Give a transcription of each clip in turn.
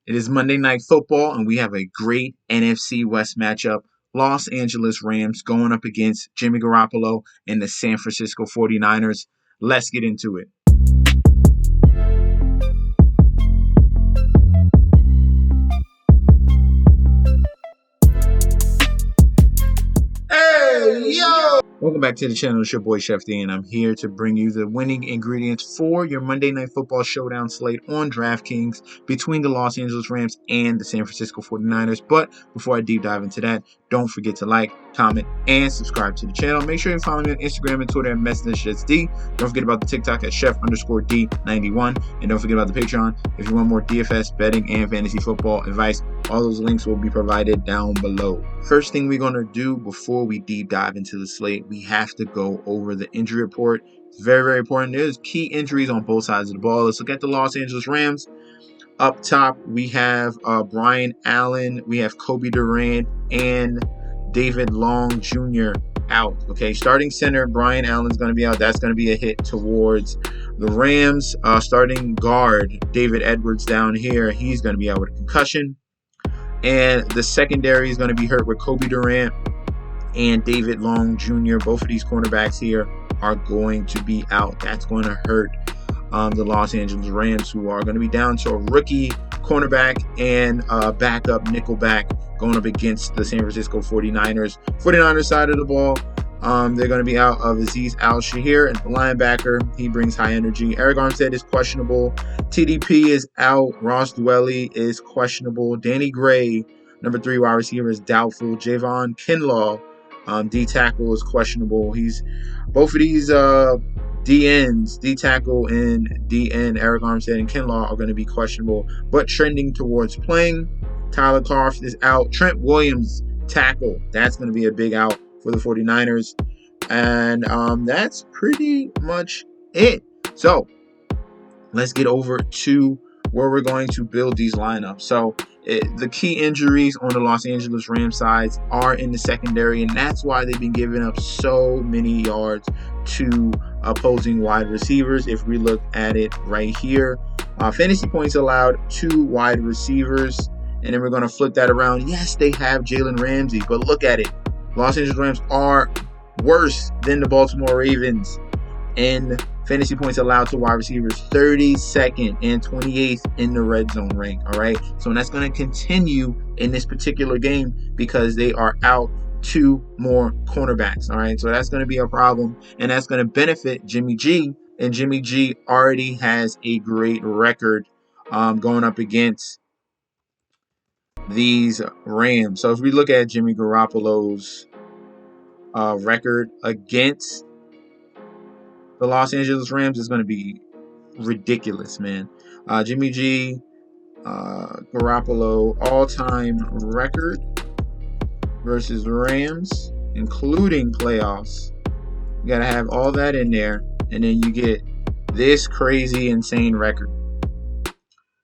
It is Monday Night Football, and we have a great NFC West matchup. Los Angeles Rams going up against Jimmy Garoppolo and the San Francisco 49ers. Let's get into it. Hey, yo! Welcome back to the channel. It's your boy Chef D, and I'm here to bring you the winning ingredients for your Monday Night Football Showdown slate on DraftKings between the Los Angeles Rams and the San Francisco 49ers. But before I deep dive into that, don't forget to like, comment, and subscribe to the channel. Make sure you follow me on Instagram and Twitter at MessageD. Don't forget about the TikTok at Chef_D91. And don't forget about the Patreon if you want more DFS, betting, and fantasy football advice. All those links will be provided down below. First thing we're going to do before we deep dive into the slate, we have to go over the injury report. It's very, very important. There's key injuries on both sides of the ball. Let's look at the Los Angeles Rams. Up top, we have Brian Allen, we have Kobe Durant, and David Long Jr. out. Okay, starting center, Brian Allen's going to be out. That's going to be a hit towards the Rams. Starting guard, David Edwards down here, he's going to be out with a concussion. And the secondary is going to be hurt with Kobe Durant and David Long Jr. Both of these cornerbacks here are going to be out. That's going to hurt the Los Angeles Rams, who are going to be down to a rookie cornerback and backup nickelback going up against the San Francisco 49ers. 49ers side of the ball, they're going to be out of Azeez Al-Shahir and the linebacker. He brings high energy. Eric Armstead is questionable. TDP is out. Ross Dwelly is questionable. Danny Gray, number 3 wide receiver, is doubtful. Javon Kinlaw, D tackle, is questionable. Both of these DNs, D tackle and DN, Eric Armstead and Kinlaw, are going to be questionable, but trending towards playing. Tyler Kroft is out. Trent Williams, tackle, that's going to be a big out for the 49ers. And that's pretty much it. So let's get over to where we're going to build these lineups. So the key injuries on the Los Angeles Rams sides are in the secondary, and that's why they've been giving up so many yards to opposing wide receivers. If we look at it right here, fantasy points allowed to wide receivers, and then we're going to flip that around. Yes, they have Jalen Ramsey, but look at it. Los Angeles Rams are worse than the Baltimore Ravens in fantasy points allowed to wide receivers, 32nd and 28th in the red zone rank. All right, so that's going to continue in this particular game because they are out 2 more cornerbacks. All right, so that's going to be a problem, and that's going to benefit Jimmy G. And Jimmy G already has a great record going up against these Rams. So if we look at Jimmy Garoppolo's record against the Los Angeles Rams, is going to be ridiculous, man. Jimmy G, Garoppolo, all-time record versus the Rams, including playoffs. You got to have all that in there, and then you get this crazy, insane record.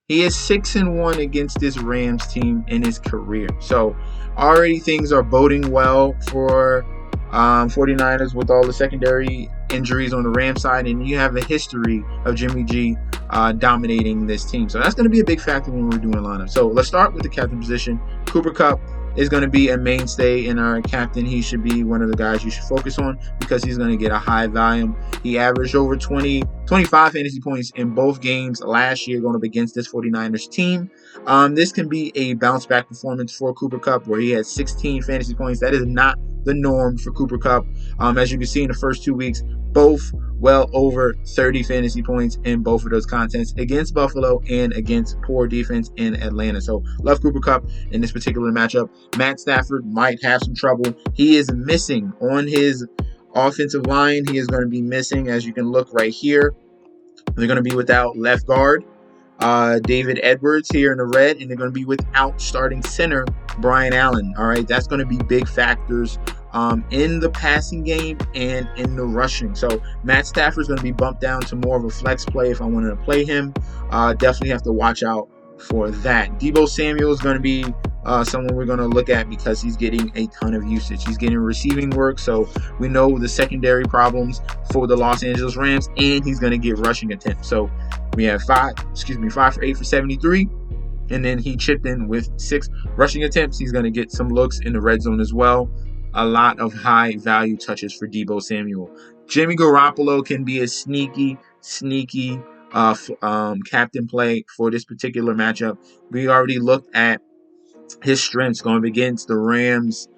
He is 6-1 against this Rams team in his career. So already things are boding well for 49ers with all the secondary injuries on the Rams side, and you have a history of Jimmy G dominating this team. So that's going to be a big factor when we're doing lineup. So let's start with the captain position. Cooper Kupp is going to be a mainstay in our captain. He should be one of the guys you should focus on because he's going to get a high volume. He averaged over 25 fantasy points in both games last year going up against this 49ers team. This can be a bounce back performance for Cooper Kupp where he had 16 fantasy points. That is not the norm for Cooper Kupp. As you can see in the first 2 weeks, both well over 30 fantasy points in both of those contests against Buffalo and against poor defense in Atlanta. So love Cooper Kupp in this particular matchup. Matt Stafford might have some trouble. He is missing on his offensive line. He is going to be missing, as you can look right here. They're going to be without left guard David Edwards here in the red, and they're going to be without starting center Brian Allen. All right, that's going to be big factors in the passing game and in the rushing. So Matt Stafford's going to be bumped down to more of a flex play if I wanted to play him. Definitely have to watch out for that. Deebo Samuel is going to be someone we're going to look at because he's getting a ton of usage. He's getting receiving work, so we know the secondary problems for the Los Angeles Rams, and he's going to get rushing attempts. So we have 5 for 8 for 73. And then he chipped in with 6 rushing attempts. He's going to get some looks in the red zone as well. A lot of high value touches for Deebo Samuel. Jimmy Garoppolo can be a sneaky captain play for this particular matchup. We already looked at his strengths going against the Rams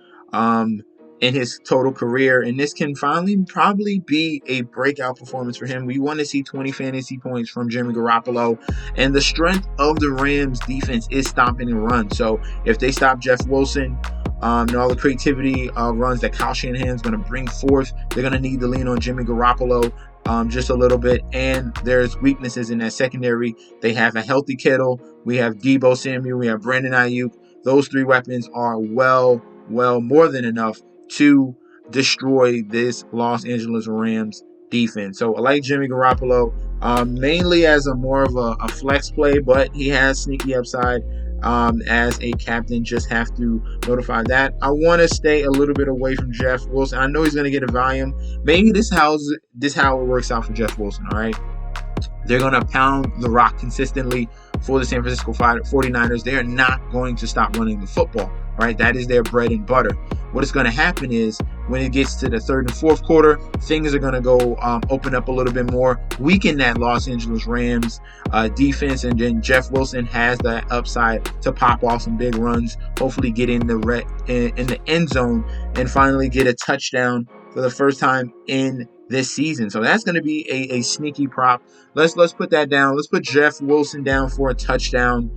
in his total career, and this can finally probably be a breakout performance for him. We want to see 20 fantasy points from Jimmy Garoppolo, and the strength of the Rams defense is stopping and run. So if they stop Jeff Wilson and all the creativity runs that Kyle Shanahan is going to bring forth, they're going to need to lean on Jimmy Garoppolo just a little bit. And there's weaknesses in that secondary. They have a healthy Kittle. We have Deebo Samuel. We have Brandon Ayuk. Those 3 weapons are well more than enough to destroy this Los Angeles Rams defense. So I like Jimmy Garoppolo mainly as a more of a flex play, but he has sneaky upside as a captain. Just have to notify that. I want to stay a little bit away from Jeff Wilson. I know he's going to get a volume. Maybe this how it works out for Jeff Wilson, all right? They're going to pound the rock consistently for the San Francisco 49ers. They are not going to stop running the football, right? That is their bread and butter. What is going to happen is when it gets to the 3rd and 4th quarter, things are going to go open up a little bit more, weaken that Los Angeles Rams defense, and then Jeff Wilson has that upside to pop off some big runs, hopefully get in the end zone, and finally get a touchdown for the first time in this season. So that's going to be a sneaky prop. Let's put that down. Let's put Jeff Wilson down for a touchdown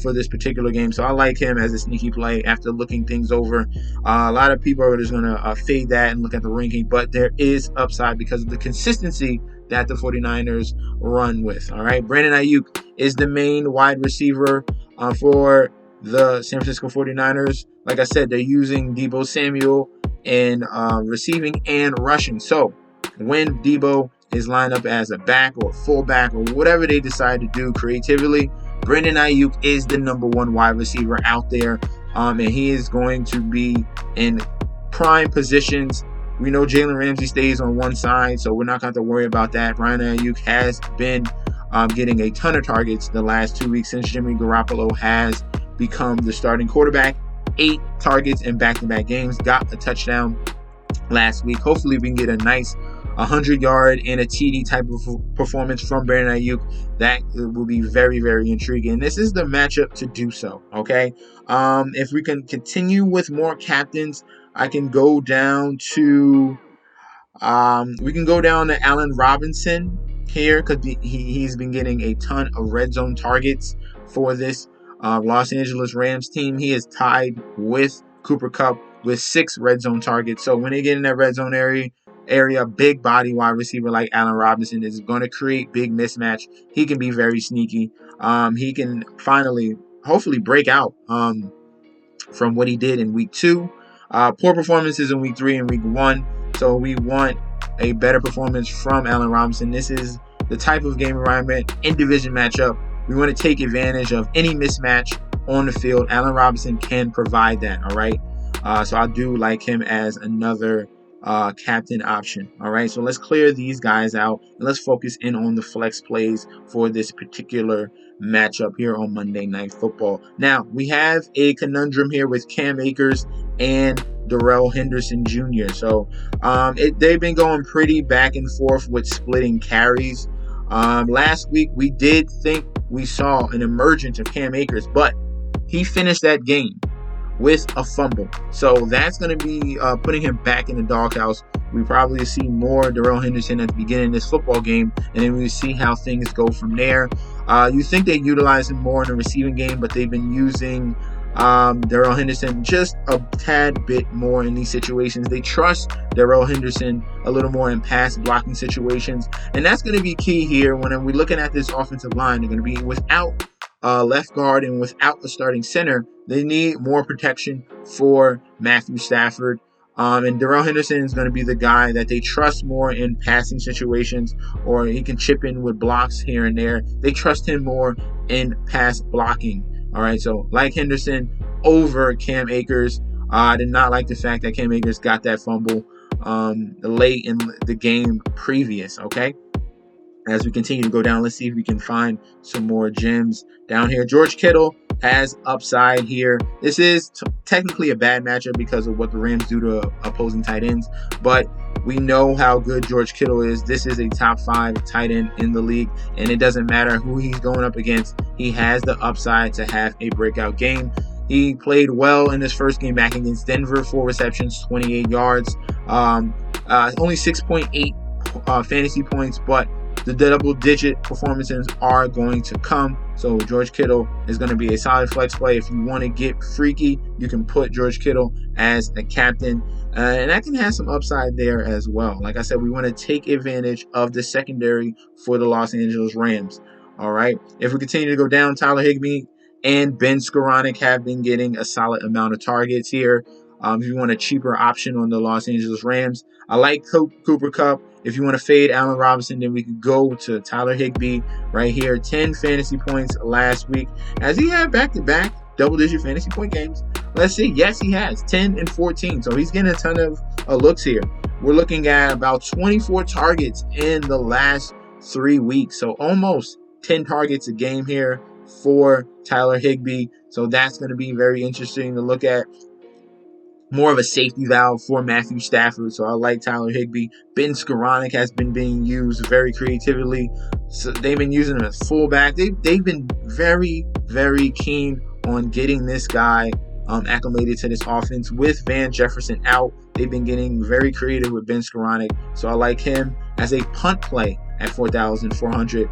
for this particular game. So I like him as a sneaky play after looking things over. A lot of people are just going to fade that and look at the ranking, but there is upside because of the consistency that the 49ers run with. All right, Brandon Ayuk is the main wide receiver for the San Francisco 49ers. Like I said, they're using Deebo Samuel in receiving and rushing. So when Deebo is lined up as a back or fullback or whatever they decide to do creatively, Brandon Ayuk is the number 1 wide receiver out there, and he is going to be in prime positions. We know Jalen Ramsey stays on one side, so we're not going to have to worry about that. Brandon Ayuk has been getting a ton of targets the last 2 weeks since Jimmy Garoppolo has become the starting quarterback. 8 targets in back-to-back games, got a touchdown last week. Hopefully we can get a nice 100-yard and a TD type of performance from Brandon Ayuk. That will be very, very intriguing. This is the matchup to do so, okay? If we can continue with more captains, I can go down to Allen Robinson here because he's been getting a ton of red zone targets for this Los Angeles Rams team. He is tied with Cooper Kupp with 6 red zone targets. So when they get in that red zone area, big body wide receiver like Allen Robinson is going to create big mismatch. He can be very sneaky. He can finally, hopefully, break out from what he did in week 2. Poor performances in week 3 and week 1. So we want a better performance from Allen Robinson. This is the type of game environment in division matchup. We want to take advantage of any mismatch on the field. Allen Robinson can provide that, all right? So I do like him as another captain option. All right, so let's clear these guys out and let's focus in on the flex plays for this particular matchup here on Monday Night Football. Now, we have a conundrum here with Cam Akers and Darrell Henderson Jr. So they've been going pretty back and forth with splitting carries. Last week, we did think we saw an emergence of Cam Akers, but he finished that game with a fumble. So that's going to be putting him back in the doghouse. We probably see more Darrell Henderson at the beginning of this football game, and then we see how things go from there. You think they utilize him more in the receiving game, but they've been using Darrell Henderson just a tad bit more in these situations. They trust Darrell Henderson a little more in pass blocking situations, and that's going to be key here when we're looking at this offensive line. They're going to be without left guard and without a starting center. They need more protection for Matthew Stafford. And Darrell Henderson is going to be the guy that they trust more in passing situations, or he can chip in with blocks here and there. They trust him more in pass blocking. All right, so like Henderson over Cam Akers. I did not like the fact that Cam Akers got that fumble late in the game previous, okay? As we continue to go down, let's see if we can find some more gems down here. George Kittle has upside here. This is technically a bad matchup because of what the Rams do to opposing tight ends, but we know how good George Kittle is. This is a top 5 tight end in the league, and it doesn't matter who he's going up against. He has the upside to have a breakout game. He played well in his first game back against Denver, 4 receptions, 28 yards, only 6.8 fantasy points, but the double-digit performances are going to come. So George Kittle is going to be a solid flex play. If you want to get freaky, you can put George Kittle as a captain. And that can have some upside there as well. Like I said, we want to take advantage of the secondary for the Los Angeles Rams. All right. If we continue to go down, Tyler Higbee and Ben Skoranek have been getting a solid amount of targets here. If you want a cheaper option on the Los Angeles Rams, I like Cooper Kupp. If you want to fade Allen Robinson, then we could go to Tyler Higbee right here. 10 fantasy points last week. Has he had back-to-back double-digit fantasy point games? Let's see. Yes, he has. 10 and 14. So he's getting a ton of looks here. We're looking at about 24 targets in the last 3 weeks. So almost 10 targets a game here for Tyler Higbee. So that's going to be very interesting to look at. More of a safety valve for Matthew Stafford, so I like Tyler Higbee. Ben Skoranek has been being used very creatively. So they've been using him as fullback. They've been very, very keen on getting this guy acclimated to this offense. With Van Jefferson out, they've been getting very creative with Ben Skoranek, so I like him as a punt play at 4,400.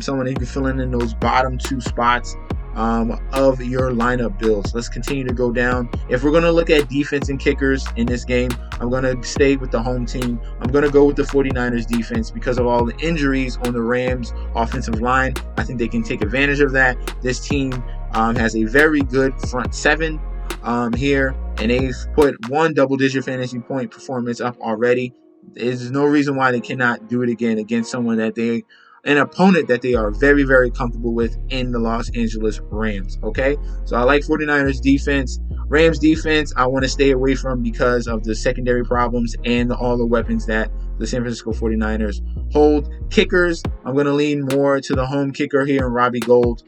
Someone who can fill in those bottom 2 spots of your lineup builds. Let's continue to go down. If we're going to look at defense and kickers in this game, I'm going to stay with the home team. I'm going to go with the 49ers defense because of all the injuries on the Rams offensive line. I think they can take advantage of that. This team has a very good front 7 here, and they've put 1 double-digit fantasy point performance up already. There's no reason why they cannot do it again against an opponent that they are very, very comfortable with in the Los Angeles Rams, okay? So I like 49ers defense. Rams defense, I want to stay away from because of the secondary problems and all the weapons that the San Francisco 49ers hold. Kickers, I'm going to lean more to the home kicker here in Robbie Gould,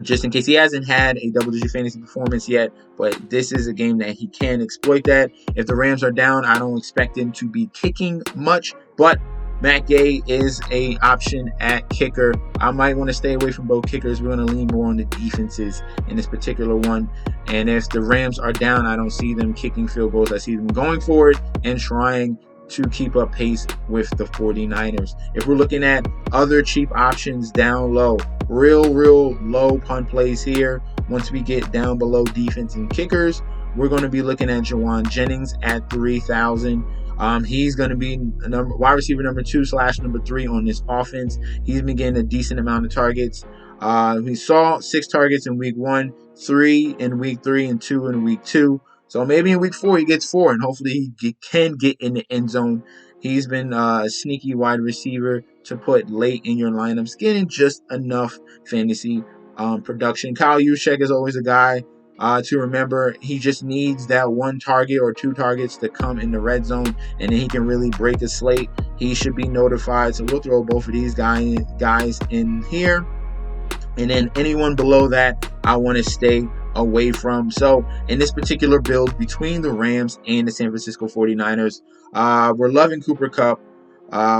just in case he hasn't had a double-digit fantasy performance yet, but this is a game that he can exploit that. If the Rams are down, I don't expect him to be kicking much, but Matt Gay is a option at kicker. I might want to stay away from both kickers. We're going to lean more on the defenses in this particular one. And if the Rams are down, I don't see them kicking field goals. I see them going forward and trying to keep up pace with the 49ers. If we're looking at other cheap options down low, real low punt plays here. Once we get down below defense and kickers, we're going to be looking at Jawan Jennings at 3,000. He's going to be wide receiver number 2/number 3 on this offense. He's been getting a decent amount of targets. We saw 6 targets in week 1, 3 in week 3, and 2 in week 2. So maybe in week 4 he gets 4, and hopefully he can get in the end zone. He's been a sneaky wide receiver to put late in your lineups, getting just enough fantasy production. Kyle Juszczyk is always a guy to remember. He just needs that 1 target or 2 targets to come in the red zone, and then he can really break a slate. He should be notified, so we'll throw both of these guys in here. And then anyone below that, I want to stay away from. So in this particular build between the Rams and the San Francisco 49ers, we're loving Cooper Kupp.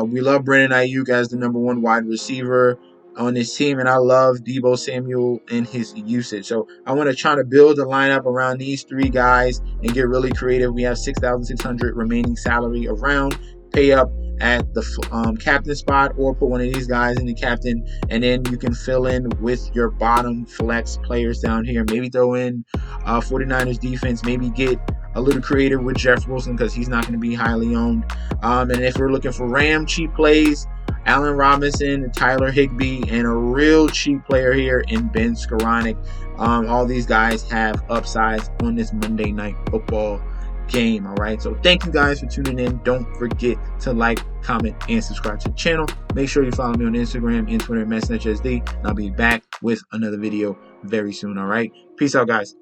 We love Brandon Ayuk as the number 1 wide receiver on this team, and I love Deebo Samuel and his usage. So I want to try to build a lineup around these 3 guys and get really creative. We have 6,600 remaining salary around. Pay up at the captain spot or put one of these guys in the captain, and then you can fill in with your bottom flex players down here. Maybe throw in 49ers defense, maybe get a little creative with Jeff Wilson because he's not going to be highly owned. And if we're looking for Ram cheap plays, Allen Robinson, Tyler Higbee, and a real cheap player here in Ben Skoranek. All these guys have upsides on this Monday Night Football game. All right, so thank you guys for tuning in. Don't forget to like, comment, and subscribe to the channel. Make sure you follow me on Instagram and Twitter, MessageSD, and I'll be back with another video very soon. All right, peace out, guys.